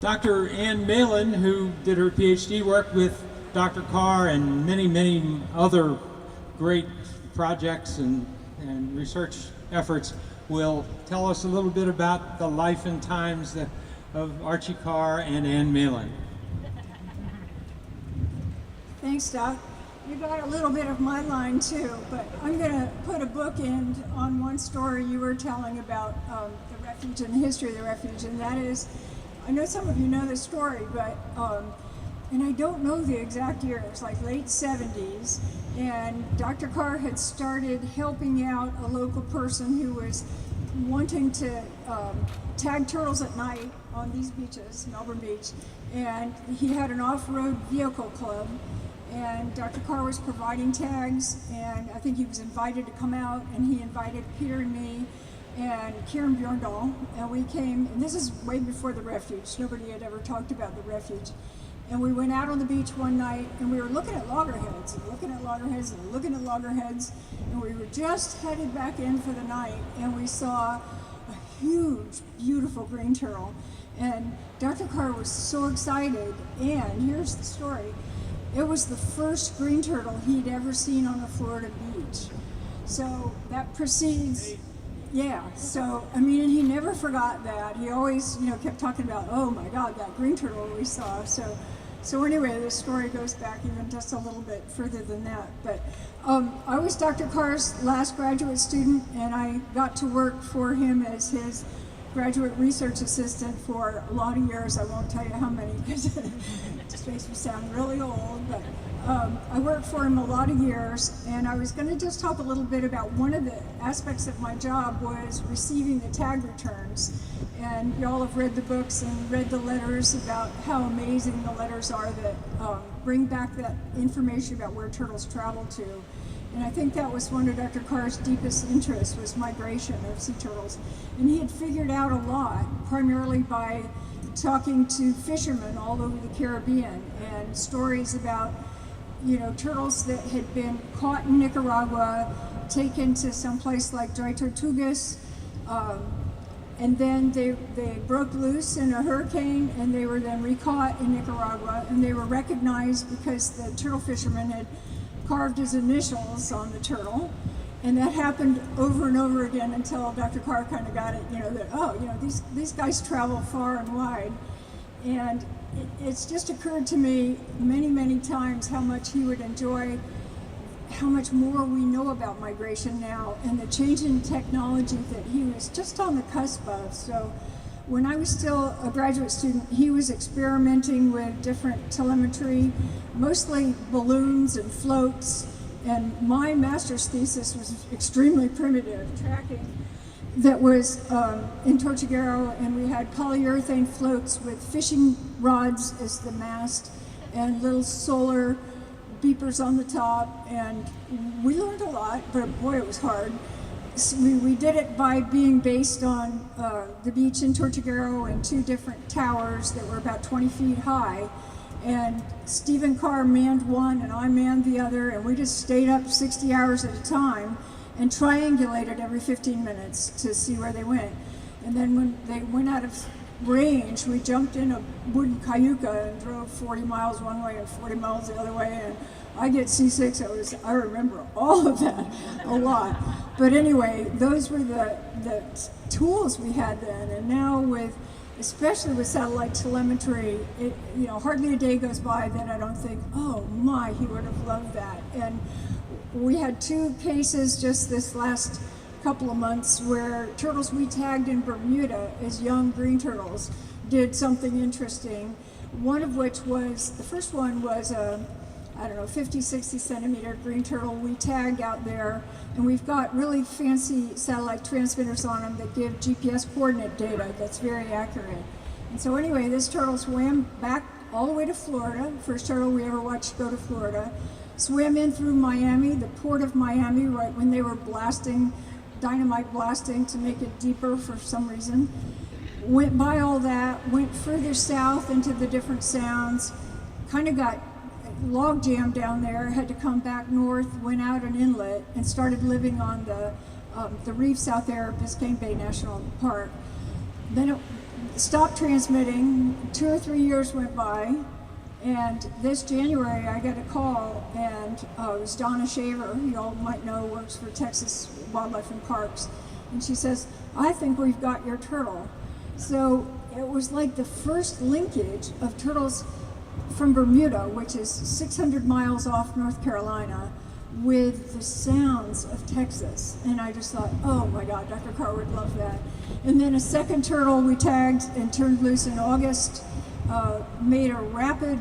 Dr. Ann Meylan, who did her PhD work with Dr. Carr and many other great projects and research efforts, will tell us a little bit about the life and times of Archie Carr and Ann Meylan. Thanks, Doc. You got a little bit of my line too, but I'm going to put a bookend on one story you were telling about the refuge and the history of the refuge, and that is, I know some of you know this story, but and I don't know the exact year. It was like late 70s, and Dr. Carr had started helping out a local person who was wanting to tag turtles at night on these beaches, Melbourne Beach, and he had an off-road vehicle club, and Dr. Carr was providing tags, and I think he was invited to come out, and he invited Peter and me and Kieran Bjorndal, and we came, and this is way before the refuge. Nobody had ever talked about the refuge. And we went out on the beach one night, and we were looking at loggerheads, and looking at loggerheads, and looking at loggerheads, and we were just headed back in for the night, and we saw a huge, beautiful green turtle. And Dr. Carr was so excited, and here's the story. It was the first green turtle he'd ever seen on a Florida beach. So that precedes, yeah, so, I mean, and he never forgot that. He always, kept talking about, oh my God, that green turtle we saw. So anyway, this story goes back even just a little bit further than that. But I was Dr. Carr's last graduate student, and I got to work for him as his graduate research assistant for a lot of years. I won't tell you how many because it just makes me sound really old, but I worked for him a lot of years, and I was going to just talk a little bit about one of the aspects of my job was receiving the tag returns. And y'all have read the books and read the letters about how amazing the letters are that bring back that information about where turtles travel to. And I think that was one of Dr. Carr's deepest interests, was migration of sea turtles. And he had figured out a lot, primarily by talking to fishermen all over the Caribbean, and stories about turtles that had been caught in Nicaragua, taken to some place like Dry Tortugas, and then they broke loose in a hurricane, and they were then recaught in Nicaragua, and they were recognized because the turtle fisherman had carved his initials on the turtle. And that happened over and over again until Dr. Carr kind of got it, that, these guys travel far and wide. And it's just occurred to me many times how much he would enjoy how much more we know about migration now and the change in technology that he was just on the cusp of. So when I was still a graduate student, he was experimenting with different telemetry, mostly balloons and floats. And my master's thesis was extremely primitive, tracking that was in Tortuguero, and we had polyurethane floats with fishing rods as the mast and little solar beepers on the top, and we learned a lot, but boy, it was hard. So we did it by being based on the beach in Tortuguero and two different towers that were about 20 feet high. And Stephen Carr manned one and I manned the other, and we just stayed up 60 hours at a time and triangulated every 15 minutes to see where they went. And then when they went out of range, we jumped in a wooden cayuca and drove 40 miles one way and 40 miles the other way, and I get seasick, so I remember all of that a lot. But anyway, those were the tools we had then, and now especially with satellite telemetry, hardly a day goes by that I don't think, oh my, he would have loved that. And we had two cases just this last couple of months where turtles we tagged in Bermuda as young green turtles did something interesting. One of which was, the first one was a 50, 60 centimeter green turtle we tagged out there, and we've got really fancy satellite transmitters on them that give GPS coordinate data that's very accurate. And so anyway, this turtle swam back all the way to Florida, first turtle we ever watched go to Florida, swam in through Miami, the port of Miami, right when they were dynamite blasting to make it deeper for some reason. Went by all that, went further south into the different sounds, kind of got log jam down there, had to come back north, went out an inlet, and started living on the reefs out there, Biscayne Bay National Park. Then stopped transmitting. 2 or 3 years went by, and this January I got a call, and it was Donna Shaver, you all might know, works for Texas Wildlife and Parks, and she says, "I think we've got your turtle." So it was like the first linkage of turtles from Bermuda, which is 600 miles off North Carolina, with the sounds of Texas. And I just thought, oh my God, Dr. Carr would love that. And then a second turtle we tagged and turned loose in August, made a rapid,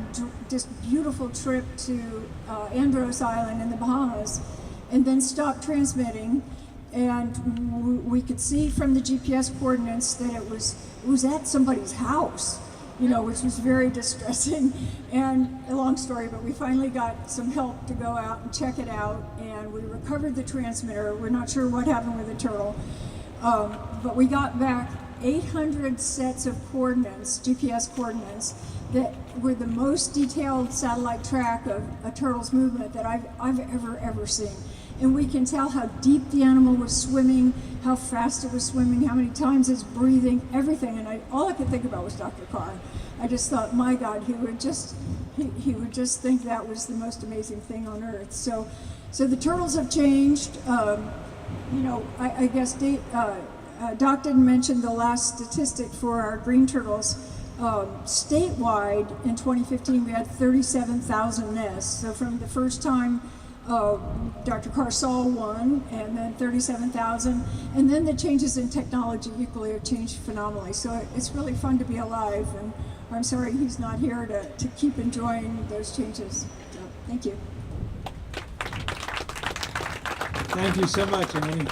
just beautiful trip to Andros Island in the Bahamas, and then stopped transmitting. And we could see from the GPS coordinates that it was at somebody's house, you know, which was very distressing. And a long story, but we finally got some help to go out and check it out, and we recovered the transmitter. We're not sure what happened with the turtle, but we got back 800 sets of coordinates, GPS coordinates, that were the most detailed satellite track of a turtle's movement that I've ever seen. And we can tell how deep the animal was swimming, how fast it was swimming, how many times it's breathing, everything. And all I could think about was Dr. Carr. I just thought, my God, he would just think that was the most amazing thing on earth. So the turtles have changed. You know, I guess Doc didn't mention the last statistic for our green turtles. Statewide in 2015, we had 37,000 nests. So from the first time Dr. Carr saw one, and then 37,000, and then the changes in technology equally have changed phenomenally. So it's really fun to be alive, and I'm sorry he's not here to keep enjoying those changes. So, thank you. Thank you so much, Amy.